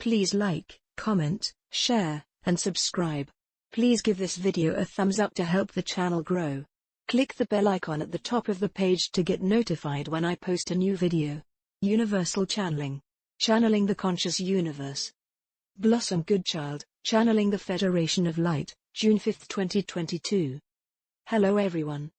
Please like, comment, share, and subscribe. Please give this video a thumbs up to help the channel grow. Click the bell icon at the top of the page to get notified when I post a new video. Universal Channeling. Channeling the Conscious Universe. Blossom Goodchild, Channeling the Federation of Light, June 5, 2022. Hello everyone.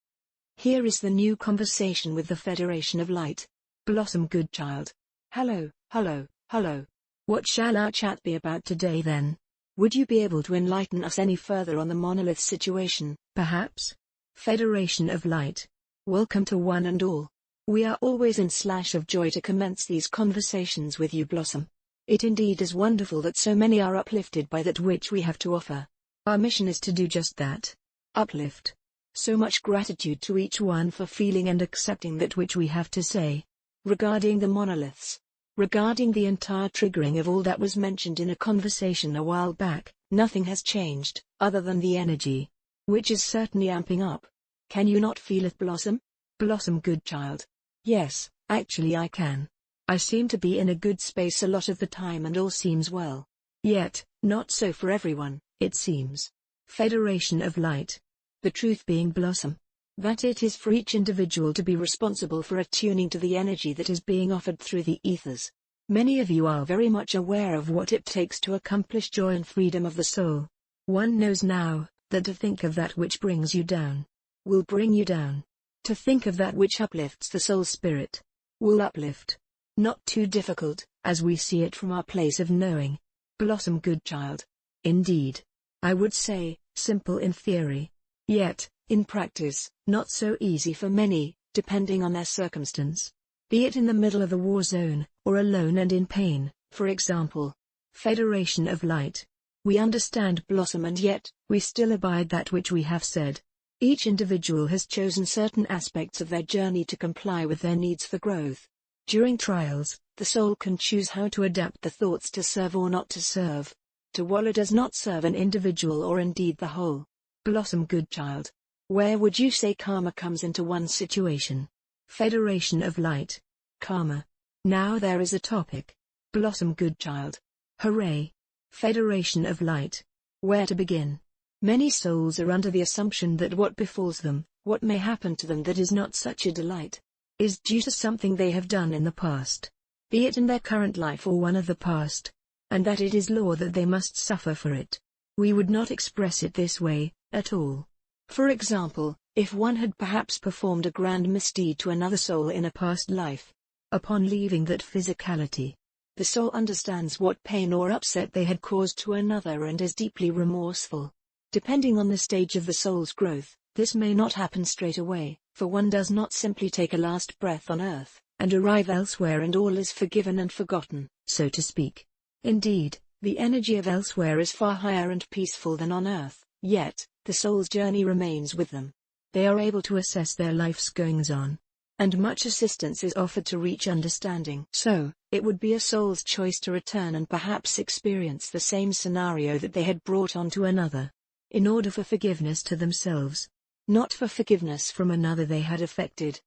Here is the new conversation with the Federation of Light. Blossom Goodchild. Hello, hello, hello. What shall our chat be about today then? Would you be able to enlighten us any further on the monolith situation, perhaps? Federation of Light. Welcome to one and all. We are always in slash of joy to commence these conversations with you, Blossom. It indeed is wonderful that so many are uplifted by that which we have to offer. Our mission is to do just that. Uplift. So much gratitude to each one for feeling and accepting that which we have to say. Regarding the monoliths. Regarding the entire triggering of all that was mentioned in a conversation a while back, nothing has changed, other than the energy, which is certainly amping up. Can you not feel it, Blossom? Blossom Goodchild. Yes, actually I can. I seem to be in a good space a lot of the time and all seems well. Yet, not so for everyone, it seems. Federation of Light. The truth being, Blossom, that it is for each individual to be responsible for attuning to the energy that is being offered through the ethers. Many of you are very much aware of what it takes to accomplish joy and freedom of the soul. One knows now that to think of that which brings you down will bring you down. To think of that which uplifts the soul spirit will uplift. Not too difficult, as we see it from our place of knowing. Blossom Goodchild. Indeed. I would say, simple in theory. Yet, in practice, not so easy for many, depending on their circumstance. Be it in the middle of a war zone, or alone and in pain, for example. Federation of Light. We understand, Blossom, and yet, we still abide that which we have said. Each individual has chosen certain aspects of their journey to comply with their needs for growth. During trials, the soul can choose how to adapt the thoughts to serve or not to serve. To wallow does not serve an individual or indeed the whole. Blossom Goodchild. Where would you say karma comes into one situation? Federation of Light. Karma. Now there is a topic. Blossom Goodchild. Hooray. Federation of Light. Where to begin? Many souls are under the assumption that what befalls them, what may happen to them that is not such a delight, is due to something they have done in the past, be it in their current life or one of the past, and that it is law that they must suffer for it. We would not express it this way, at all. For example, if one had perhaps performed a grand misdeed to another soul in a past life, upon leaving that physicality, the soul understands what pain or upset they had caused to another and is deeply remorseful. Depending on the stage of the soul's growth, this may not happen straight away, for one does not simply take a last breath on earth, and arrive elsewhere and all is forgiven and forgotten, so to speak. Indeed, the energy of elsewhere is far higher and peaceful than on earth, yet, the soul's journey remains with them. They are able to assess their life's goings-on, and much assistance is offered to reach understanding. So, it would be a soul's choice to return and perhaps experience the same scenario that they had brought on to another, in order for forgiveness to themselves, not for forgiveness from another they had affected.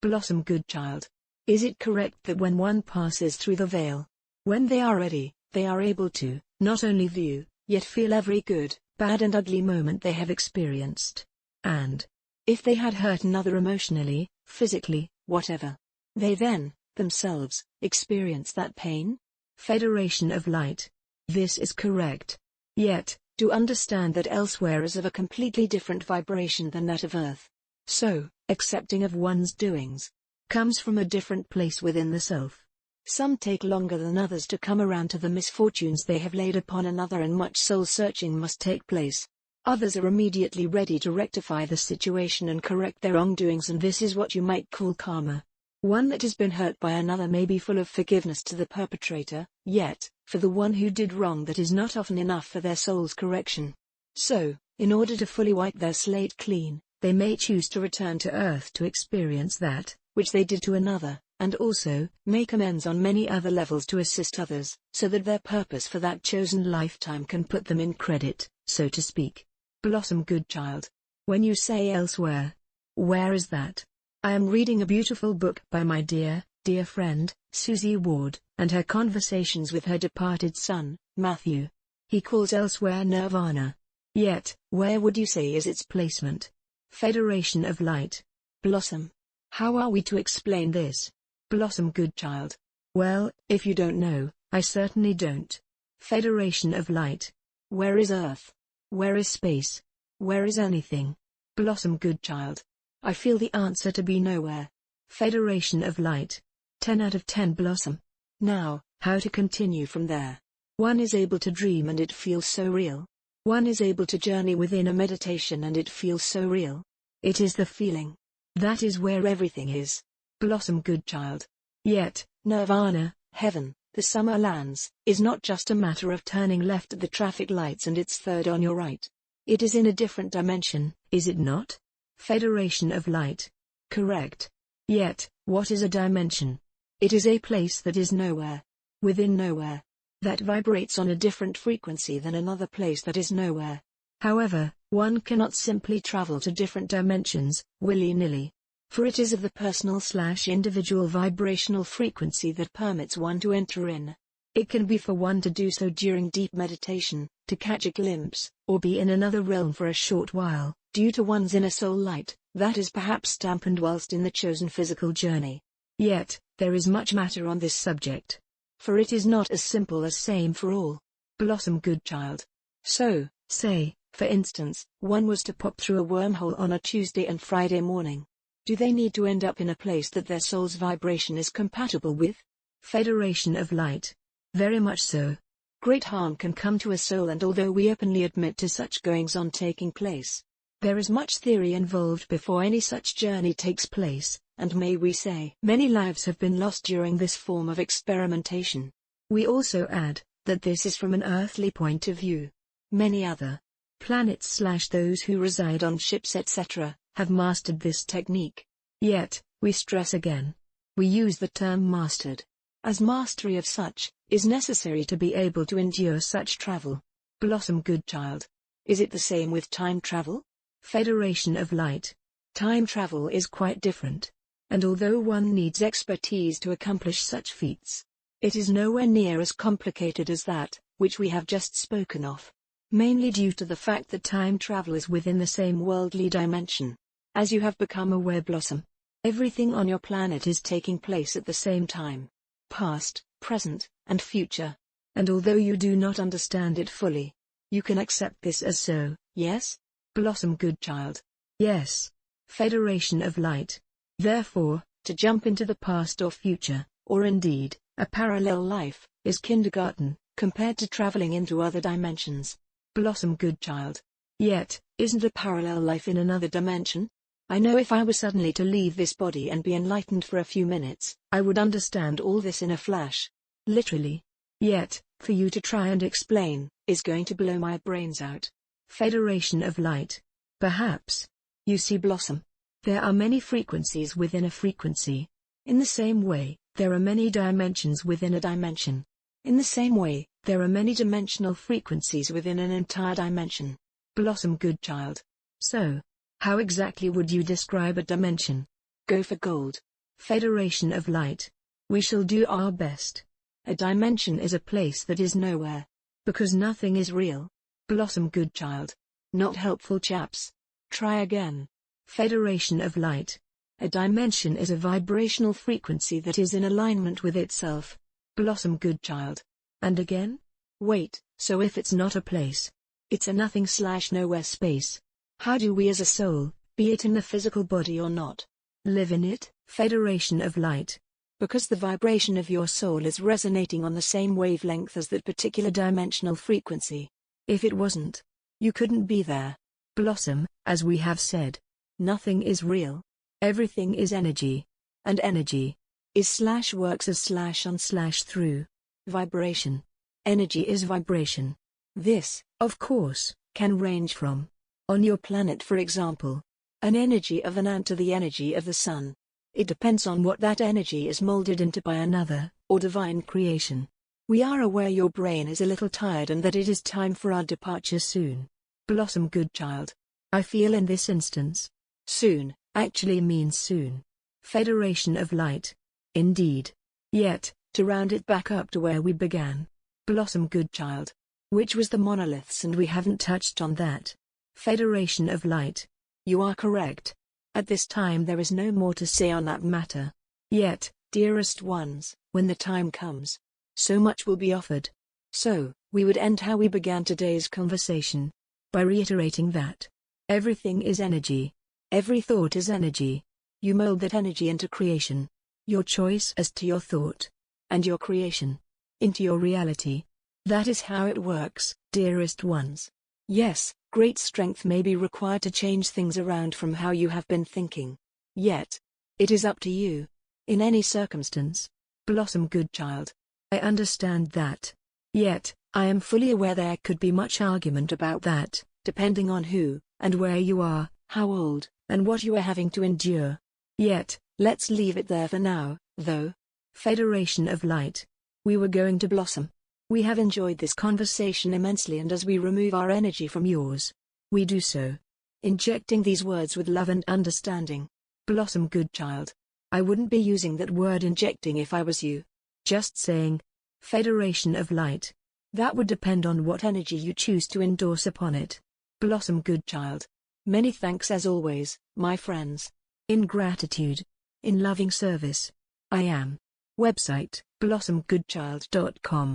Blossom Goodchild. Is it correct that when one passes through the veil, when they are ready, they are able to, not only view, yet feel every good, bad and ugly moment they have experienced, and, if they had hurt another emotionally, physically, whatever, they then, themselves, experience that pain? Federation of Light. This is correct. Yet, do understand that elsewhere is of a completely different vibration than that of Earth. So, accepting of one's doings comes from a different place within the self. Some take longer than others to come around to the misfortunes they have laid upon another, and much soul-searching must take place. Others are immediately ready to rectify the situation and correct their wrongdoings, and this is what you might call karma. One that has been hurt by another may be full of forgiveness to the perpetrator, yet, for the one who did wrong, that is not often enough for their soul's correction. So, in order to fully wipe their slate clean, they may choose to return to Earth to experience that which they did to another, and also make amends on many other levels to assist others, so that their purpose for that chosen lifetime can put them in credit, so to speak. Blossom Goodchild. When you say elsewhere, where is that? I am reading a beautiful book by my dear dear friend, Susie Ward, and her conversations with her departed son, Matthew. He calls elsewhere nirvana. Yet, where would you say is its placement? Federation of Light. Blossom. How are we to explain this? Blossom Goodchild. Well, if you don't know, I certainly don't. Federation of Light. Where is Earth? Where is space? Where is anything? Blossom Goodchild. I feel the answer to be nowhere. Federation of Light. 10 out of 10 Blossom. Now, how to continue from there? One is able to dream and it feels so real. One is able to journey within a meditation and it feels so real. It is the feeling. That is where everything is. Blossom Goodchild. Yet, nirvana, heaven, the summer lands, is not just a matter of turning left at the traffic lights and it's third on your right. It is in a different dimension, is it not? Federation of Light. Correct. Yet, what is a dimension? It is a place that is nowhere. Within nowhere. That vibrates on a different frequency than another place that is nowhere. However, one cannot simply travel to different dimensions, willy-nilly. For it is of the personal/individual vibrational frequency that permits one to enter in. It can be for one to do so during deep meditation, to catch a glimpse, or be in another realm for a short while, due to one's inner soul light, that is perhaps dampened whilst in the chosen physical journey. Yet, there is much matter on this subject. For it is not as simple as same for all. Blossom Goodchild. So, say, for instance, one was to pop through a wormhole on a Tuesday and Friday morning. Do they need to end up in a place that their soul's vibration is compatible with? Federation of Light. Very much so. Great harm can come to a soul, and although we openly admit to such goings-on taking place, there is much theory involved before any such journey takes place, and may we say, many lives have been lost during this form of experimentation. We also add, that this is from an earthly point of view. Many other planets/those who reside on ships etc., have mastered this technique. Yet, we stress again. We use the term mastered, as mastery of such, is necessary to be able to endure such travel. Blossom Goodchild. Is it the same with time travel? Federation of Light. Time travel is quite different. And although one needs expertise to accomplish such feats, it is nowhere near as complicated as that, which we have just spoken of. Mainly due to the fact that time travel is within the same worldly dimension. As you have become aware, Blossom, everything on your planet is taking place at the same time. Past, present, and future. And although you do not understand it fully, you can accept this as so, yes? Blossom Goodchild. Yes. Federation of Light. Therefore, to jump into the past or future, or indeed, a parallel life, is kindergarten, compared to traveling into other dimensions. Blossom Goodchild. Yet, isn't a parallel life in another dimension? I know if I were suddenly to leave this body and be enlightened for a few minutes, I would understand all this in a flash. Literally. Yet, for you to try and explain, is going to blow my brains out. Federation of Light. Perhaps. You see, Blossom, there are many frequencies within a frequency. In the same way, there are many dimensions within a dimension. In the same way, there are many dimensional frequencies within an entire dimension. Blossom Goodchild. So, how exactly would you describe a dimension? Go for gold. Federation of Light. We shall do our best. A dimension is a place that is nowhere. Because nothing is real. Blossom Goodchild. Not helpful, chaps. Try again. Federation of Light. A dimension is a vibrational frequency that is in alignment with itself. Blossom Goodchild. And again? Wait, so if it's not a place, it's a nothing/nowhere space. How do we as a soul, be it in the physical body or not, live in it? Federation of Light. Because the vibration of your soul is resonating on the same wavelength as that particular dimensional frequency. If it wasn't, you couldn't be there. Blossom, as we have said, nothing is real. Everything is energy. And energy is/works as/on/through vibration. Energy is vibration. This, of course, can range from, on your planet for example, an energy of an ant to the energy of the sun. It depends on what that energy is molded into by another, or divine creation. We are aware your brain is a little tired and that it is time for our departure soon. Blossom Goodchild. I feel in this instance, soon, actually means soon. Federation of Light. Indeed. Yet, to round it back up to where we began. Blossom Goodchild. Which was the monoliths, and we haven't touched on that. Federation of Light. You are correct. At this time there is no more to say on that matter. Yet, dearest ones, when the time comes, so much will be offered. So, we would end how we began today's conversation, by reiterating that everything is energy. Every thought is energy. You mold that energy into creation. Your choice as to your thought, and your creation, into your reality. That is how it works, dearest ones. Yes, great strength may be required to change things around from how you have been thinking. Yet, it is up to you. In any circumstance. Blossom Goodchild. I understand that. Yet, I am fully aware there could be much argument about that, depending on who, and where you are, how old, and what you are having to endure. Yet, let's leave it there for now, though. Federation of Light. We were going to blossom. We have enjoyed this conversation immensely, and as we remove our energy from yours, we do so, injecting these words with love and understanding. Blossom Goodchild. I wouldn't be using that word injecting if I was you. Just saying. Federation of Light. That would depend on what energy you choose to endorse upon it. Blossom Goodchild. Many thanks as always, my friends. In gratitude. In loving service. I am. Website, blossomgoodchild.com.